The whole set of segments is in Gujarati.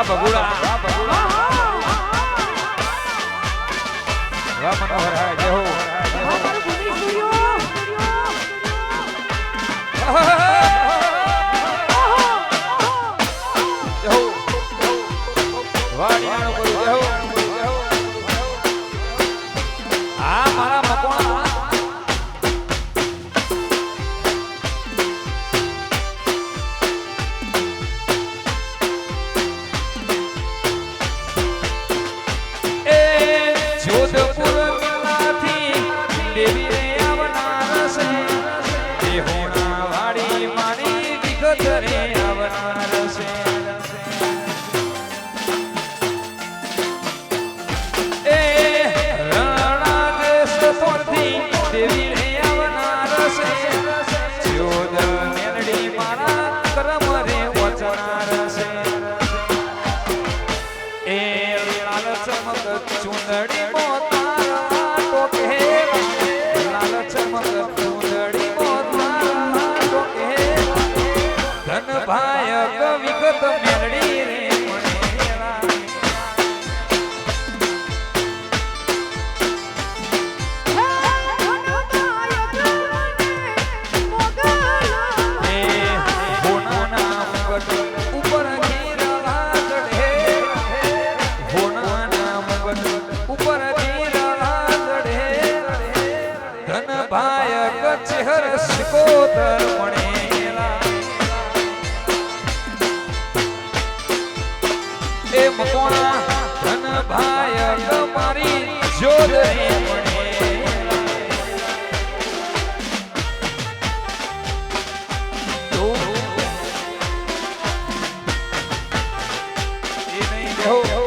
વાહ બગુડા વાહ મનોહર હાય જય હો વાડિયાનો કરું જય હો આ મારા મકોણા જોધપુર મિલાથી દેવી રે આવનાર છે એ હોણા વાડી મારી વિગત રે આવનાર છે એ રણા દેશ પરથી દેવી રે આવનાર છે જોધ મેલડી મારા કરમ રે વચનાર છે એ લાલ ચમક ચુંદડી મોતારા ટોકે લાલ ચમક ચુંદડી મોતારા ટોકે ધન ભાયક વિગત મેલડી રે ચહેર સિકોતર મણેલા એ મકોણા ધન ભાયક મારી જોધ રે મણેલા એ નહીં દેહો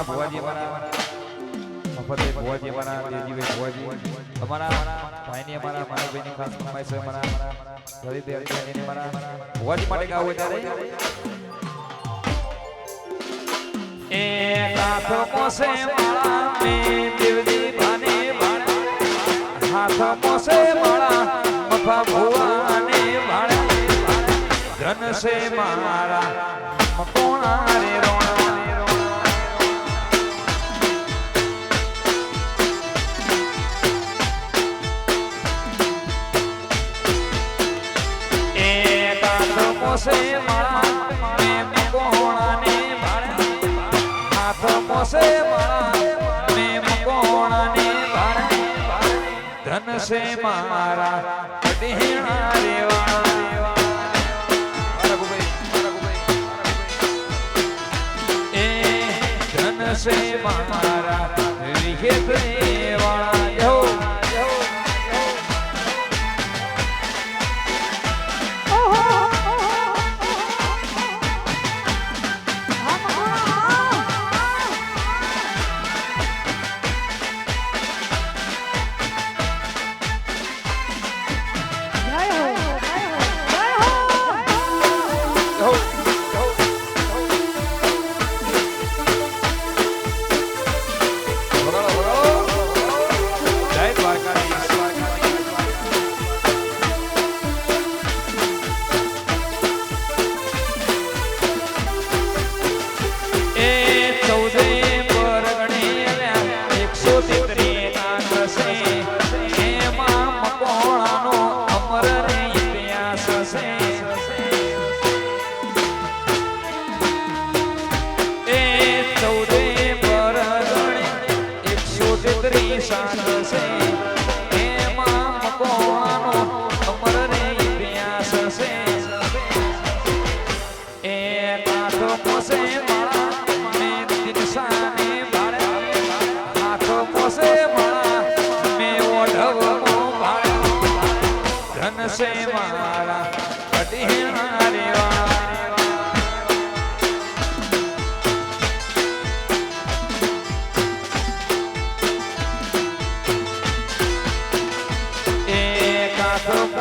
ભુવાજી અમારા મફતે ભુવાજી અમારા દેજીભાઈ ભુવાજી અમારા ભાઈની અમારા માનવભાઈની ખાસ ફરમાઈશ છે અમારા ગરીબ દેવજીની અમારા ભુવાજી માટે ગાવું ત્યારે એ હાથ મોસે માળા મે દેવજી ભાને ભાણા હાથ મોસે માળા મફા ભુવાને ભાણા ધન સે મારા મકોણા રે રોણા મોસે માળા મે મકોણાને ભાણા હાથ મોસે માળા મે મકોણાને ભાણા ધન સે મારા કઢેણા રેવા એ ધન સે મારા વિહેત રેવાળા યો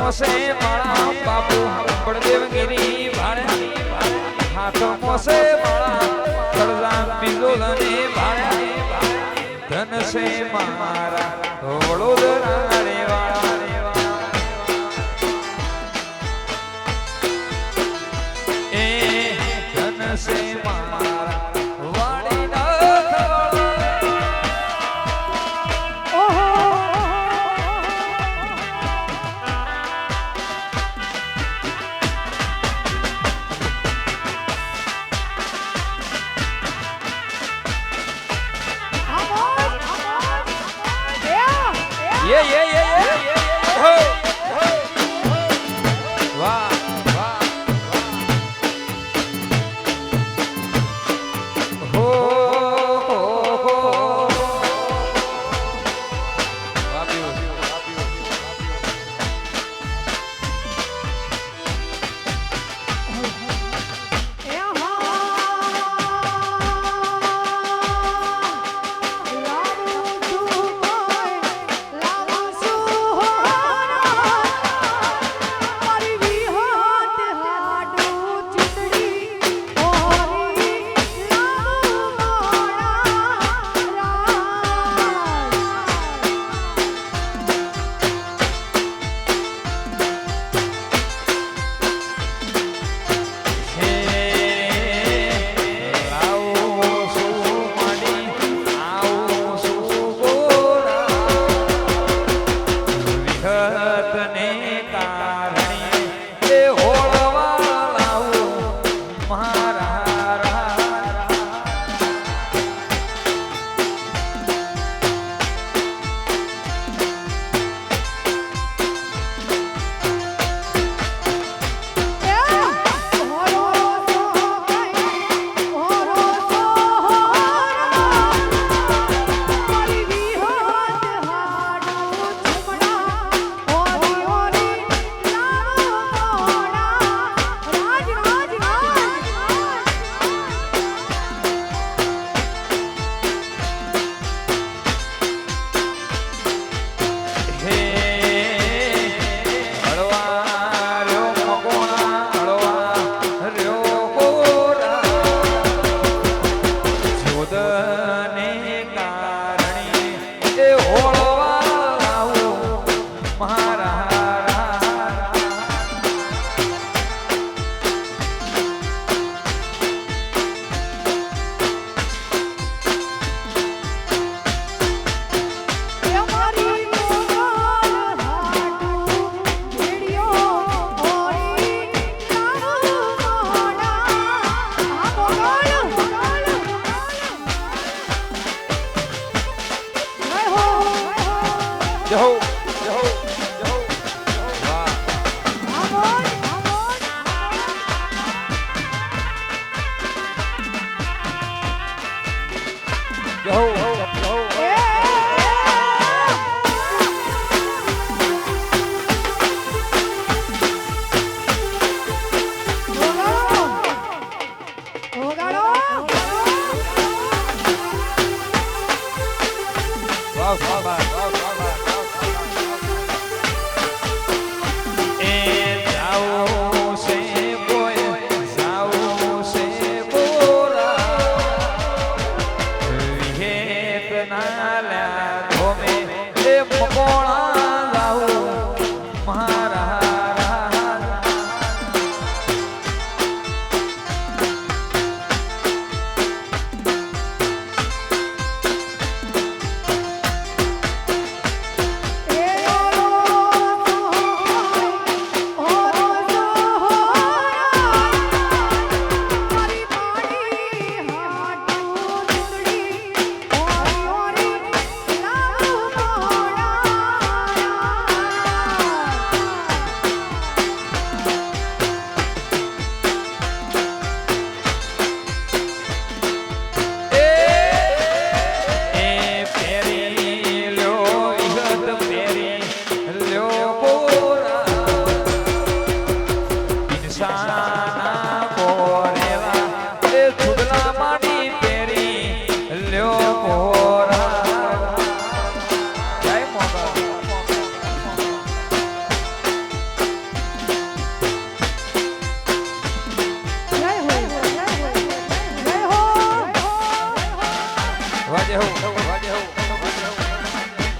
મોસે માળા બાપુ બળદેવગીરી ભાડે હાથ મોસે માળા કરજા બિંદુલને ભાડે ધન સે મારા વડોદરા રેવા એ ધન સે મારા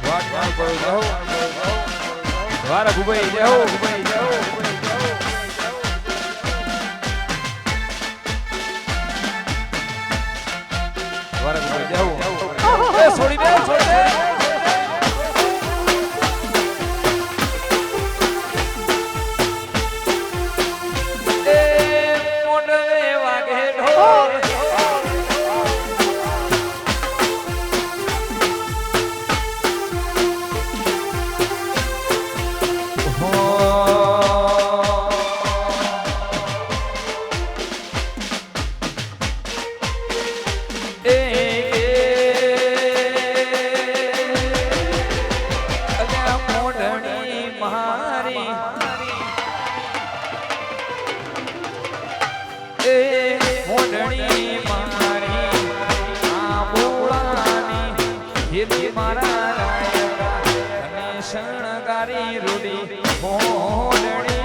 વાટ વાટ કરો જહો વારા ગુબાઈ જહો વારા ગુબાઈ જહો એ છોડી દે શણગારી રૂડી મોડણી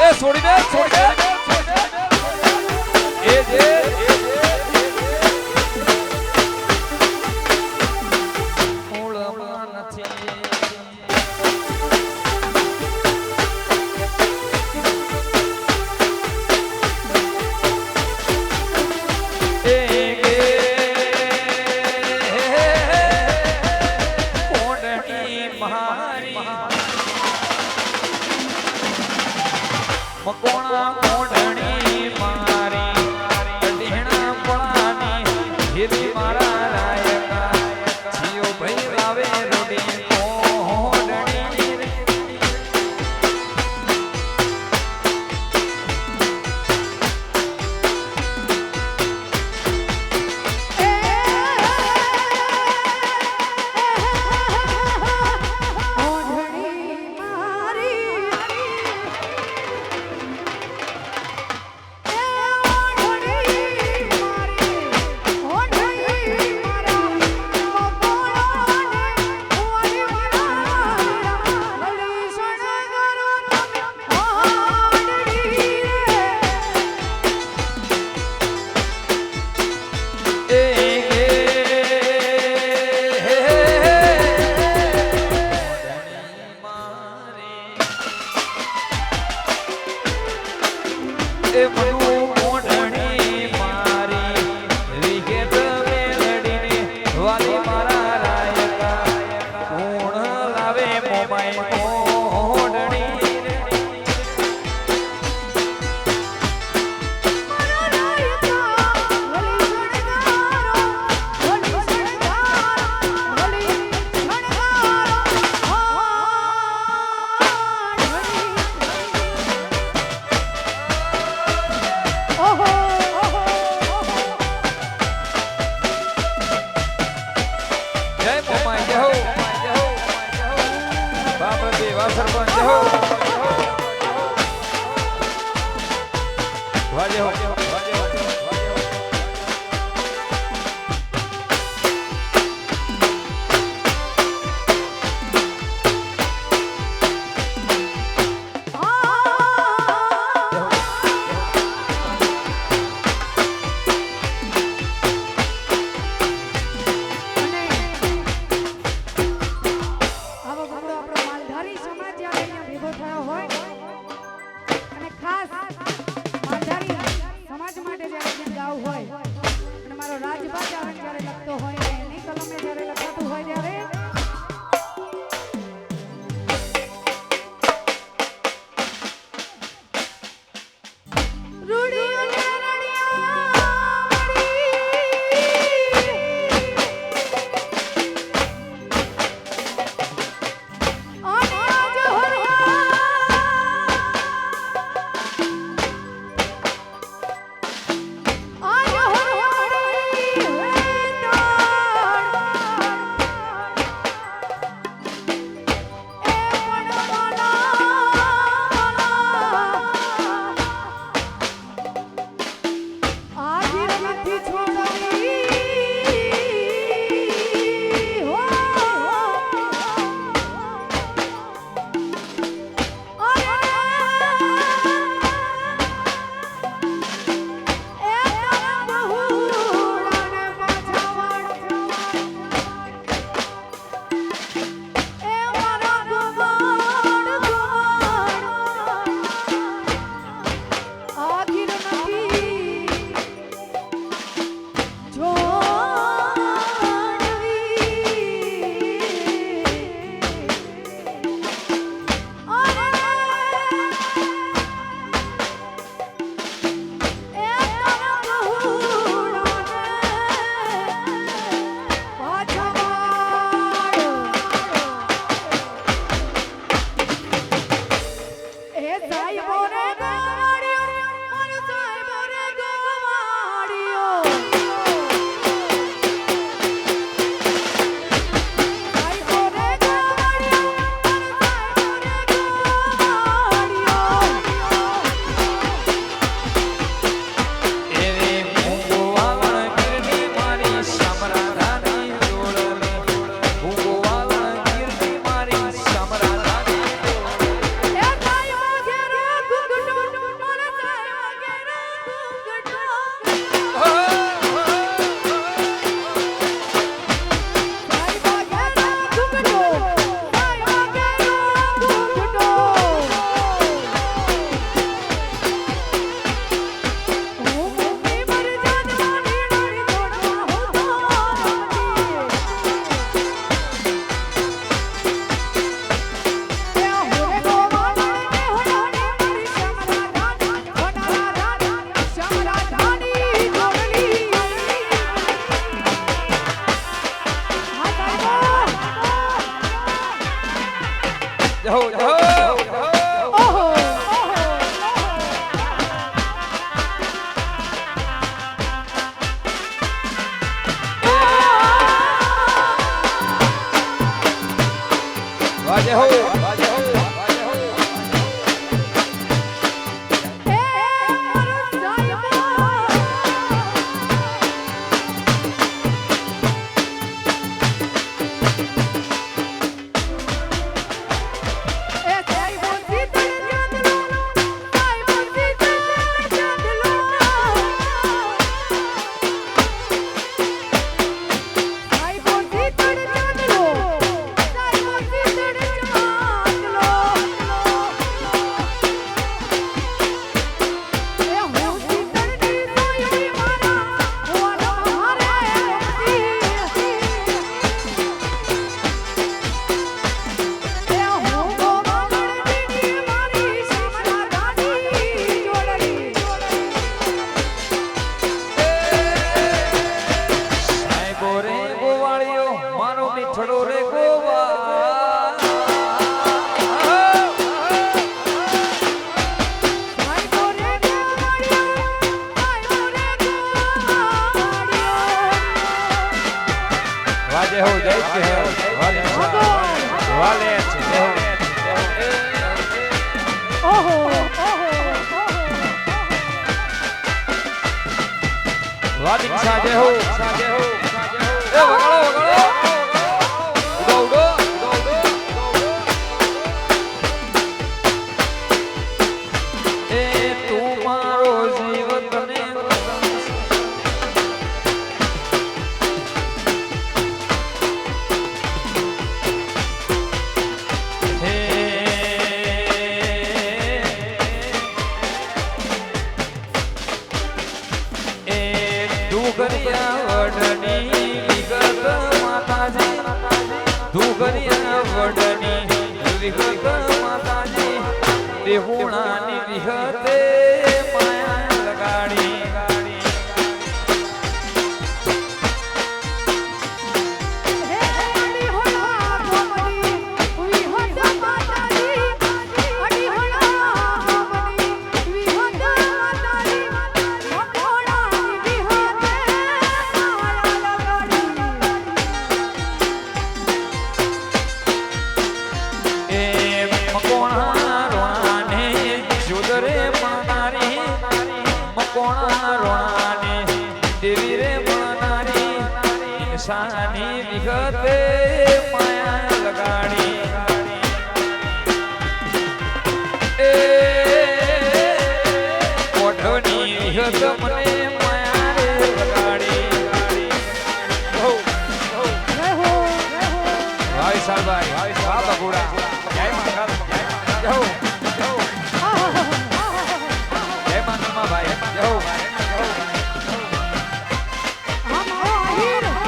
એ છોડી દે એ જે મૂળમાં નથી મકોણા મોઢણી મારી ઢીણા પળાની હીરી મારા રાયકા જીઓ ભાઈ લાવે રોડી મોઢણી સરપંચ હો વાજે હો ગાવ હોય અને મારો રાજભા જ્યારે લખતો હોય એની કલમે જ્યારે લખાતું હોય ત્યારે વિહત માતાજી દેહુણાની વિહતે માયા લગાડી સાની વિગતે માયા લગાડી એ કોઠની વિગત મને માયા રે લગાડી ભાઈ સાલભાઈ હા બગુડા જય મંગલ જય મંગલમાં ભાઈ જય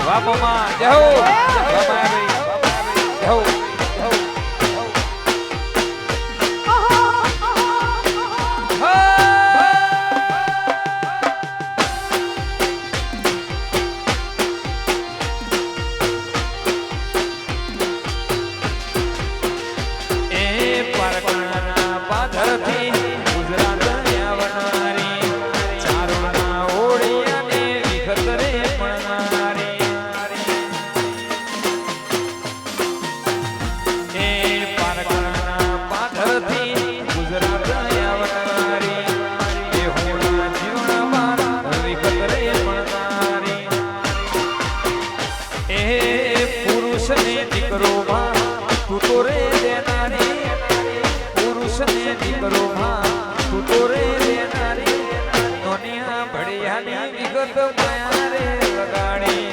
બાપુમાં જય હો બાપાભાઈ જય હો એ પારકણા પાથરથી ગુજરાત આવનારી ચારોના ઓળિયાને વિખત રે પડનારી વિગત માયા રે લગાડી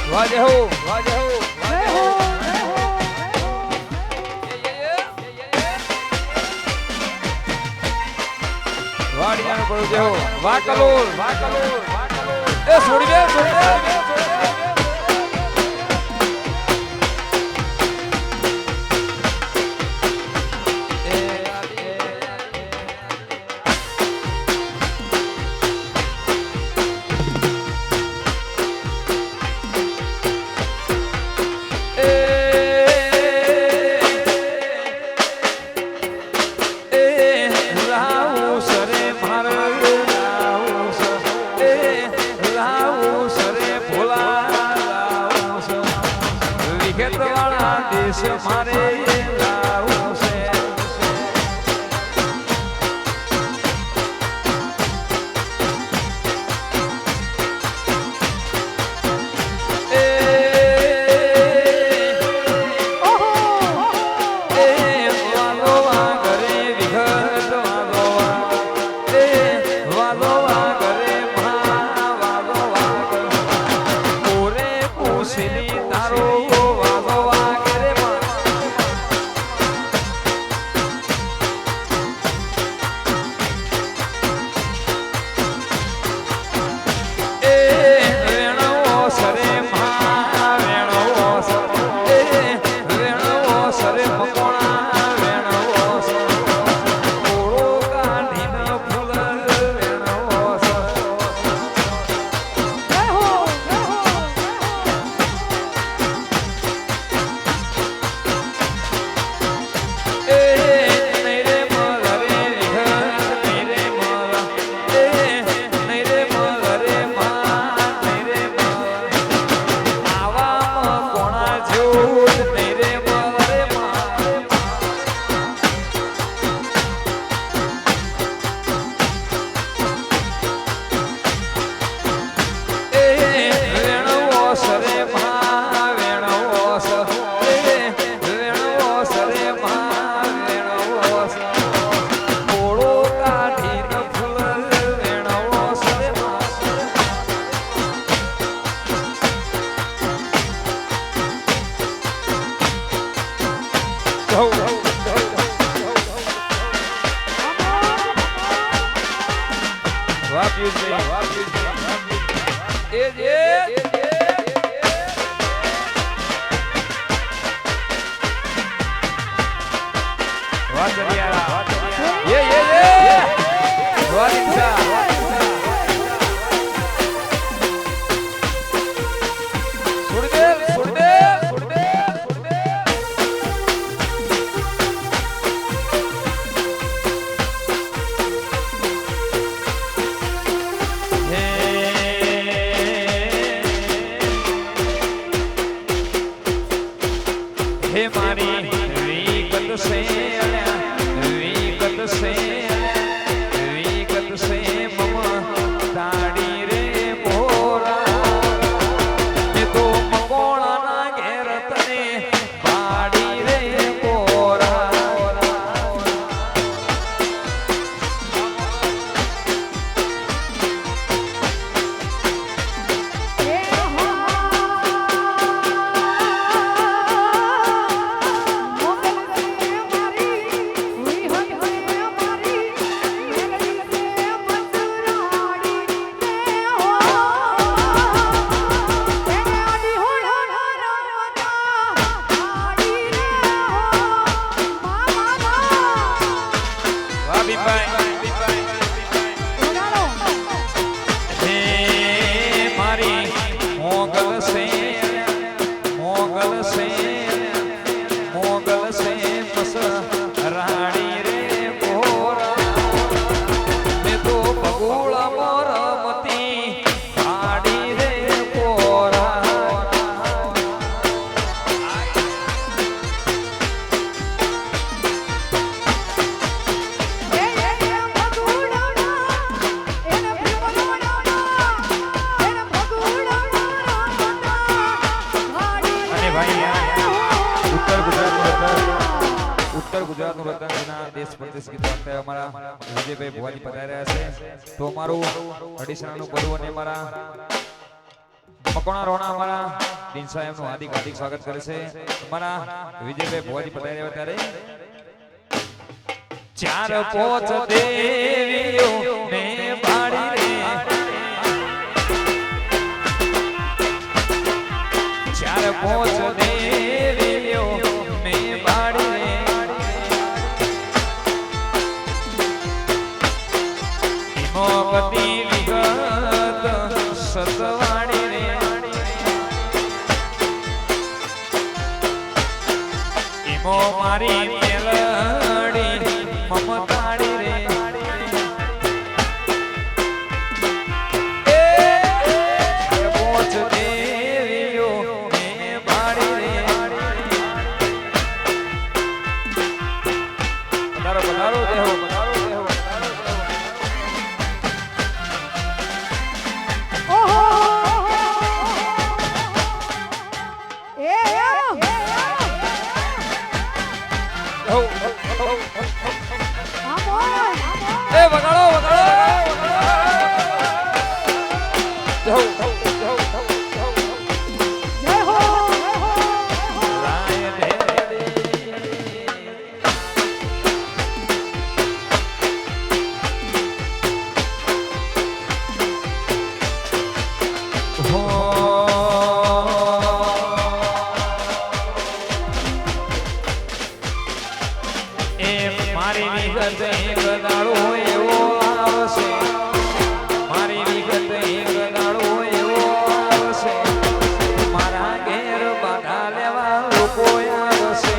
વાજે હો વાજે હો વાજે હો પર જેવો વાહ કલોલ એ છોડી દે મારે લાવું છે વિજયભાઈ ભુવાજી પધાર્યા છે તો અમારું અડીસણાનું પર્વ અને અમારા મકોણા રોણા અમારા દિન સાહેબનું હાર્દિક સ્વાગત કરે છે અમારા વિજયભાઈ ભુવાજી પધાર્યા ત્યારે ચાર પોચ દેવીઓ ને બાળી રે ચાર પોચ દેવીઓ ને બાળી રે મોગતી વિગત સતવાણી રે ઈમો મારી મેલડી મમતાડી રે પોચ દેવીઓ ને બાળી રે પધારો પધારો દેહો પધારો દેહો ઓહો એ વગાડો વગાડો જય હો રાય રે હો એ મારી વિગત એક દાડો એવો આવશે મારી વિગત એક દાડો એવો આવશે મારા ઘેર બાધા લેવા લોકો આવશે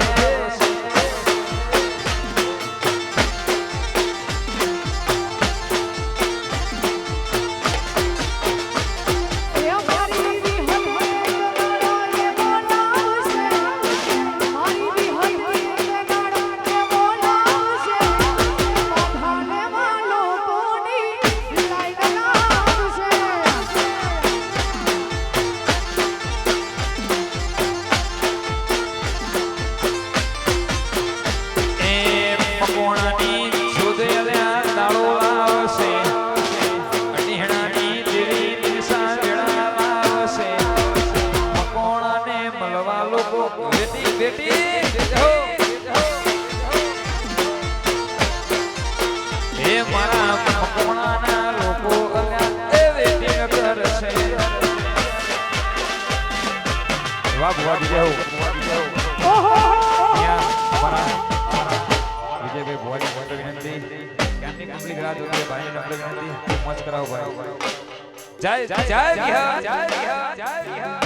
જય જય જય